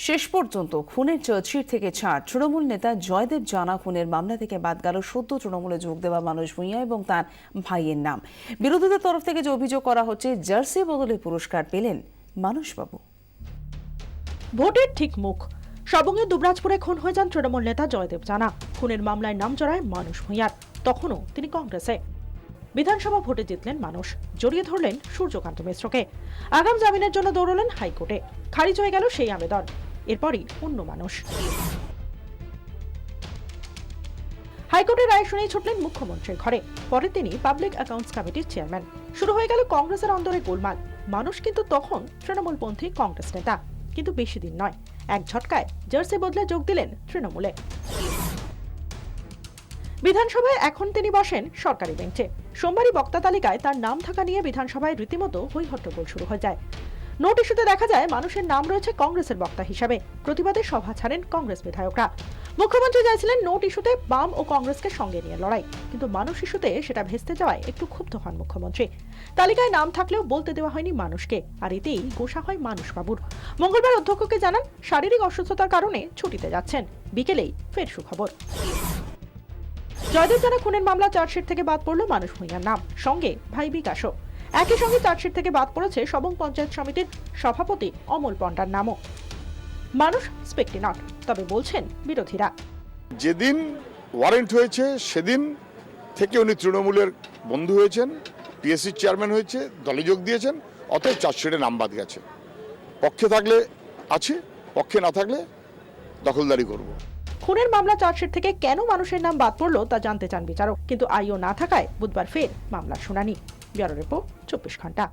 শেষ পর্যন্ত খুনের চার্জশিট থেকে ছাড়। তৃণমূল নেতা জয়দেব জানা খুনের মামলা থেকে বাদ গেল সদ্য তৃণমূলে যোগ দেওয়া মানুষ ভূঁইয়া এবং তার ভাইয়ের নাম। বিরোধীদের তরফ থেকে যে অভিযোগ করা হচ্ছে, জার্সি বদলে পুরস্কার পেলেন মানুষবাবু। ভোটের ঠিক মুখ সবঙ্গে দুবরাজপুরে খুন হয়ে যান তৃণমূল নেতা জয়দেব জানা। খুনের মামলায় নাম জড়ায় মানুষ ভূঁইয়ার। তখনও তিনি কংগ্রেসে। বিধানসভা ভোটে জিতলেন মানুষ, জড়িয়ে ধরলেন সূর্যকান্ত মিশ্রকে। আগাম জামিনের জন্য দৌড়লেন হাইকোর্টে, খারিজ হয়ে গেল সেই আবেদন। এরপরই অন্য মানুষ। হাইকোর্টের রায় শুনেই ছুটলেন মুখ্যমন্ত্রীর ঘরে। পরে তিনি পাবলিক অ্যাকাউন্টস কমিটির চেয়ারম্যান। শুরু হয়ে গেল কংগ্রেসের অন্দরে গোলমাল। মানুষ কিন্তু তখন তৃণমূলপন্থী কংগ্রেস নেতা, কিন্তু বেশি দিন নয়, এক ঝটকায় জার্সি বদলে যোগ দিলেন তৃণমূলে। বিধানসভায় এখন তিনি বসেন সরকারি বেঞ্চে। সোমবারই বক্তা তালিকায় তার নাম থাকা নিয়ে বিধানসভায় রীতিমতো হইহট্টগোল শুরু হয়ে যায়। নোট ইস্যুতে দেখা যায় মানুষের নাম রয়েছে কংগ্রেসের বক্তা হিসাবে। প্রতিবাদে সভা ছাড়েন কংগ্রেস বিধায়করা। মুখ্যমন্ত্রী চাইছিলেন নোট ইস্যুতে বাম ও কংগ্রেসকে সঙ্গে নিয়ে লড়াই, কিন্তু মানুষ ইস্যুতে সেটা ভেস্তে যাওয়ায় একটু ক্ষুব্ধ হন মুখ্যমন্ত্রী। তালিকায় নাম থাকলেও বলতে দেওয়া হয়নি মানুষকে, আর এতেই গোসা হয় মানুষবাবুর। মঙ্গলবার অধ্যক্ষকে জানান শারীরিক অসুস্থতার কারণে ছুটিতে যাচ্ছেন। বিকেলেই ফের সুখবর। জয়দেব জানা খুনের মামলা চার্জশিট থেকে বাদ পড়ল মানুষ ভূঁইয়ার নাম, সঙ্গে ভাই বিকাশও। একই সঙ্গে চার্জশিট থেকে বাদ পড়েছে সবং পঞ্চায়েত সমিতির সভাপতি অমল পণ্ডার নামও। মানুষ স্পেক্টি নট, তবে বলছেন বিরোধীরা, যেদিন ওয়ারেন্ট হয়েছে সেদিন থেকে উনি তৃণমূলের বন্ধু হয়েছেন, পিএসসির চেয়ারম্যান হয়েছে, দলে যোগ দিয়েছেন, অতএব চার্জশিটে নাম বাদ গেছে। পক্ষে থাকলে আছে, পক্ষে না থাকলে দখলদারি করব। খুনের মামলা চার্জশিট থেকে কেন মানুষের নাম বাদ পড়লো তা জানতে চান বিচারক, কিন্তু আইও না থাকায় বুধবার ফের মামলার শুনানি। ব্যুরো রিপোর্ট, 24 ঘন্টা।